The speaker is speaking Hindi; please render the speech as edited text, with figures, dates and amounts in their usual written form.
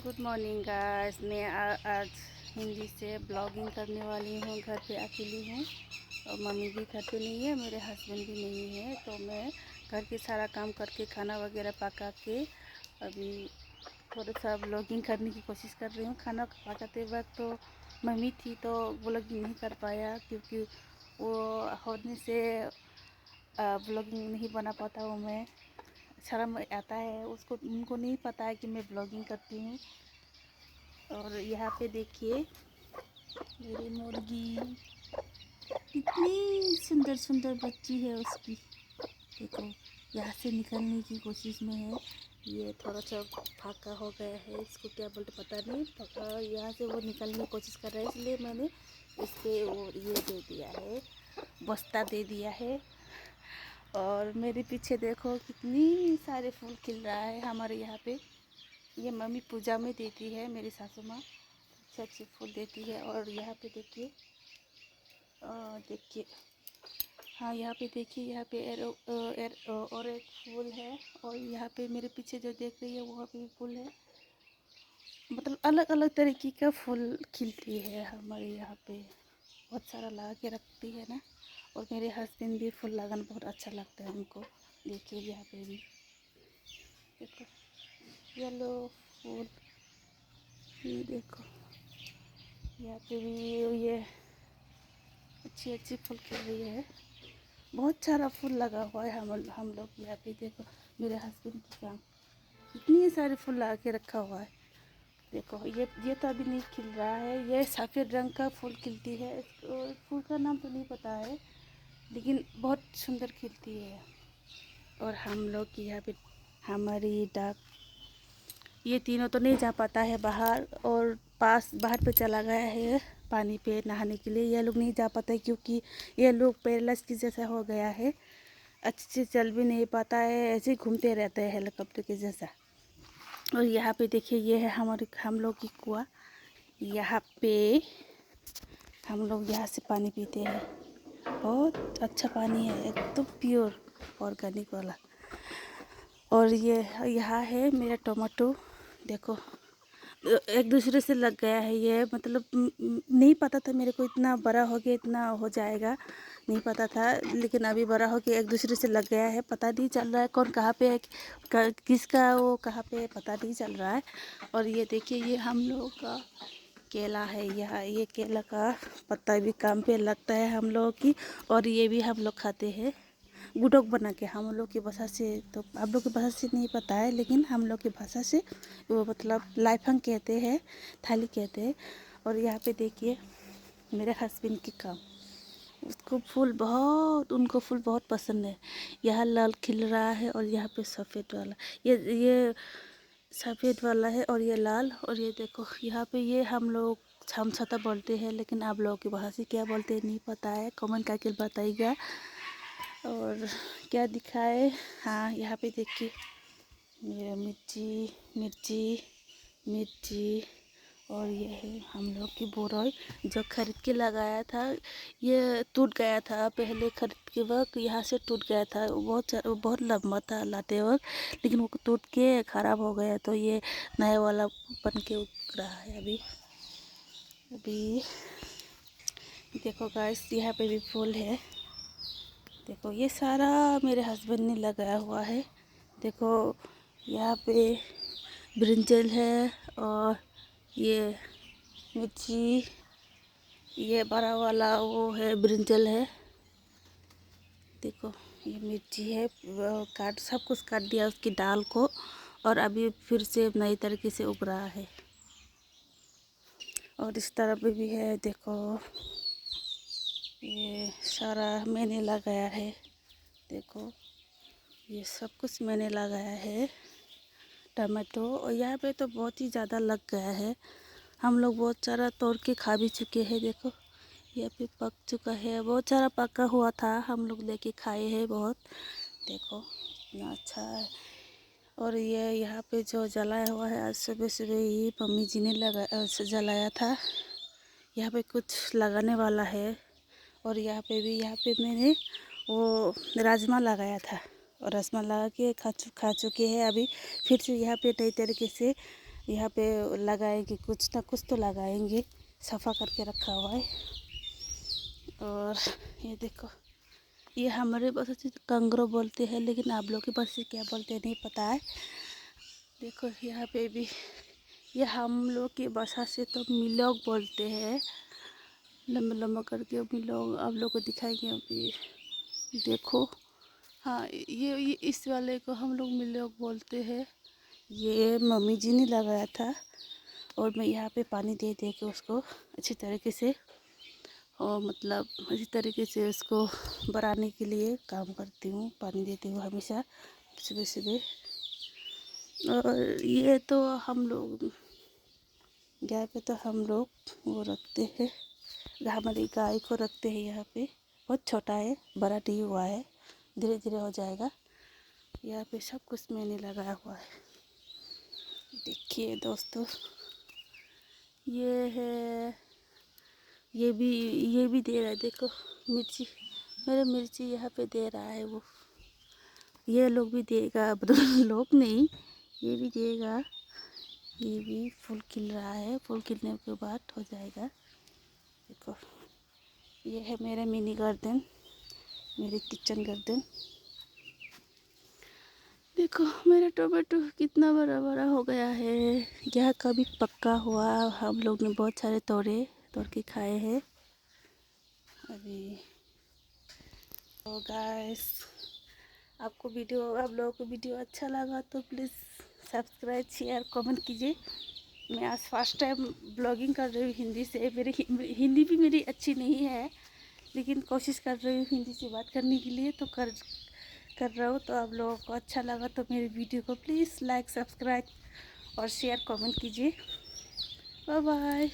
Good morning guys. मैं आज हिंदी से ब्लॉगिंग करने वाली हूँ। घर पे अकेली हूँ और मम्मी भी घर पे नहीं है, मेरे हस्बैंड भी नहीं है, तो मैं घर के सारा काम करके खाना वगैरह पका के अभी थोड़ा सा ब्लॉगिंग करने की कोशिश कर रही हूँ। खाना पकाते वक्त तो मम्मी थी तो ब्लॉगिंग नहीं कर पाया, क्योंकि वो होने से ब्लॉगिंग नहीं बना पाता हूँ। मैं शर्म आता है उसको, उनको नहीं पता है कि मैं ब्लॉगिंग करती हूँ। और यहाँ पे देखिए मेरी मुर्गी, कितनी सुंदर सुंदर बच्ची है उसकी। देखो यहाँ से निकलने की कोशिश में है। ये थोड़ा सा फाका हो गया है, इसको क्या बोलते पता नहीं। फाका यहाँ से वो निकलने की कोशिश कर रहा है, इसलिए मैंने इस पर वो ये दे दिया है, बस्ता दे दिया है। और मेरे पीछे देखो कितनी सारे फूल खिल रहा है हमारे यहाँ पे। ये मम्मी पूजा में देती है, मेरी सासू माँ अच्छे अच्छे फूल देती है। और यहाँ पे देखिए, देखिए, हाँ यहाँ पे देखिए, यहाँ पे और एक फूल है। और यहाँ पे मेरे पीछे जो देख रही है वहाँ पे भी फूल है। मतलब अलग अलग तरीके का फूल खिलती है हमारे यहाँ पे, बहुत सारा लगा के रखती है ना। और मेरे हस्बैंड भी फूल लगाना बहुत अच्छा लगता है उनको। देखिए यहाँ पे भी देखो येलो फूल, ये देखो यहाँ पे भी ये अच्छी अच्छी फूल खिल रही है। बहुत सारा फूल लगा हुआ है हम लोग यहाँ पे। देखो मेरे हस्बैंड की काम, इतने सारे फूल लगा के रखा हुआ है। देखो ये तो अभी नहीं खिल रहा है, ये सफ़ेद रंग का फूल खिलती है। फूल का नाम तो नहीं पता है, लेकिन बहुत सुंदर खिलती है। और हम लोग की यहाँ पे हमारी डक, ये तीनों तो नहीं जा पाता है बाहर, और पास बाहर पे चला गया है पानी पे नहाने के लिए। ये लोग नहीं जा पाता है क्योंकि ये लोग पैरालाइज की जैसा हो गया है, अच्छे से चल भी नहीं पाता है, ऐसे ही घूमते रहते हैं हेलीकॉप्टर के जैसा। और यहाँ पे देखिए ये है हम लोग की कुआँ। यहाँ पे हम लोग यहाँ से पानी पीते हैं, बहुत अच्छा पानी है, एकदम प्योर ऑर्गेनिक वाला। और ये यहाँ है मेरा टमाटो, देखो एक दूसरे से लग गया है ये। मतलब नहीं पता था मेरे को, इतना बड़ा हो गया इतना हो जाएगा नहीं पता था, लेकिन अभी बड़ा हो गया एक दूसरे से लग गया है। पता नहीं चल रहा है कौन कहाँ पे है, किसका वो कहाँ पे है, पता नहीं चल रहा है। और ये देखिए ये हम लोगों का केला है यहाँ, ये केला का पत्ता भी काम पे लगता है हम लोगों की। और ये भी हम लोग खाते हैं गुडोक बना के। हम लोग की भाषा से तो आप लोग की भाषा से नहीं पता है, लेकिन हम लोग की भाषा से वो मतलब लाइफंग कहते हैं, थाली कहते हैं। और यहाँ पे देखिए मेरे हस्बैंड की काम, उसको फूल बहुत, उनको फूल बहुत पसंद है। यहाँ लाल खिल रहा है और यहाँ पे सफ़ेद वाला, ये सफ़ेद वाला है और ये लाल। और ये देखो यहाँ पे ये हम छता बोलते हैं, लेकिन आप लोगों की भाषा से क्या बोलते हैं नहीं पता है, कमेंट करके बताइएगा। और क्या दिखाए, हाँ यहाँ पे देखिए मेरा मिर्ची मिर्ची मिर्ची। और ये है हम लोग की बोरई, जो खरीद के लगाया था, ये टूट गया था पहले खरीद के वक्त, यहाँ से टूट गया था। वो बहुत लंबा था लाते वक्त, लेकिन वो टूट के ख़राब हो गया, तो ये नया वाला बन के उग रहा है अभी अभी। देखो गाइस यहाँ पे भी फूल है, देखो ये सारा मेरे हस्बैंड ने लगाया हुआ है। देखो यहाँ पे ब्रिंजल है, और ये मिर्ची, ये बड़ा वाला वो है ब्रिंजल है। देखो ये मिर्ची है, सब कुछ काट दिया उसकी डाल को, और अभी फिर से नई तरीके से उग रहा है। और इस तरफ भी है, देखो ये सारा मैंने लगाया है। देखो ये सब कुछ मैंने लगाया है टमाटो, और यहाँ पे तो बहुत ही ज़्यादा लग गया है। हम लोग बहुत सारा तोड़ के खा भी चुके हैं। देखो यहाँ पे पक चुका है, बहुत सारा पका हुआ था, हम लोग लेके खाए हैं बहुत। देखो इतना अच्छा है। और ये यहाँ पे जो जलाया हुआ है, आज सुबह सुबह ही मम्मी जी ने जलाया था। यहाँ पे कुछ लगाने वाला है। और यहाँ पे मैंने वो राजमा लगाया था, और राजमा लगा के खा चुके हैं। अभी फिर से यहाँ पे नई तरीके से यहाँ पे लगाएंगे, कुछ ना कुछ तो लगाएंगे, सफ़ा करके रखा हुआ है। और ये देखो, ये हमारे पास कंगरो बोलते हैं, लेकिन आप लोग के पास से क्या बोलते हैं नहीं पता है। देखो यहाँ पे भी, ये हम लोग की भाषा से तो मिलोग बोलते हैं, लंबा लंबा करके मिलोग। आप लोग को दिखाएंगे अभी, देखो। हाँ, ये इस वाले को हम लोग मिलोग बोलते हैं। ये मम्मी जी ने लगाया था और मैं यहाँ पे पानी दे दे के उसको अच्छी तरीके से, और मतलब अच्छी तरीके से उसको बढ़ाने के लिए काम करती हूँ, पानी देती हूँ हमेशा सुबह सुबह। और ये तो हम लोग यहाँ पे तो हम लोग वो रखते हैं, हमारी गाय को रखते हैं यहाँ पे। बहुत छोटा है, बड़ा नहीं हुआ है, धीरे धीरे हो जाएगा। यहाँ पे सब कुछ मैंने लगाया हुआ है। देखिए दोस्तों, ये है, ये भी दे रहा है, देखो मिर्ची, मेरे मिर्ची यहाँ पे दे रहा है वो। ये लोग भी देगा, मतलब लोग नहीं, ये भी देगा। ये भी फूल खिल रहा है, फूल खिलने के बाद हो जाएगा। देखो ये है मेरा मिनी गार्डन, मेरे किचन गार्डन। देखो मेरा टोमेटो कितना बड़ा बड़ा हो गया है। यह कभी पक्का हुआ, हम लोग ने बहुत सारे तोड़ के खाए हैं अभी। तो गाइस, आप लोगों को वीडियो अच्छा लगा तो प्लीज़ सब्सक्राइब, शेयर, कमेंट कीजिए। मैं आज फर्स्ट टाइम ब्लॉगिंग कर रही हूँ हिंदी से। मेरी हिंदी भी मेरी अच्छी नहीं है, लेकिन कोशिश कर रही हूँ हिंदी से बात करने के लिए, तो कर रहा हूँ। तो आप लोगों को अच्छा लगा तो मेरी वीडियो को प्लीज़ लाइक, सब्सक्राइब और शेयर, कमेंट कीजिए। Bye bye.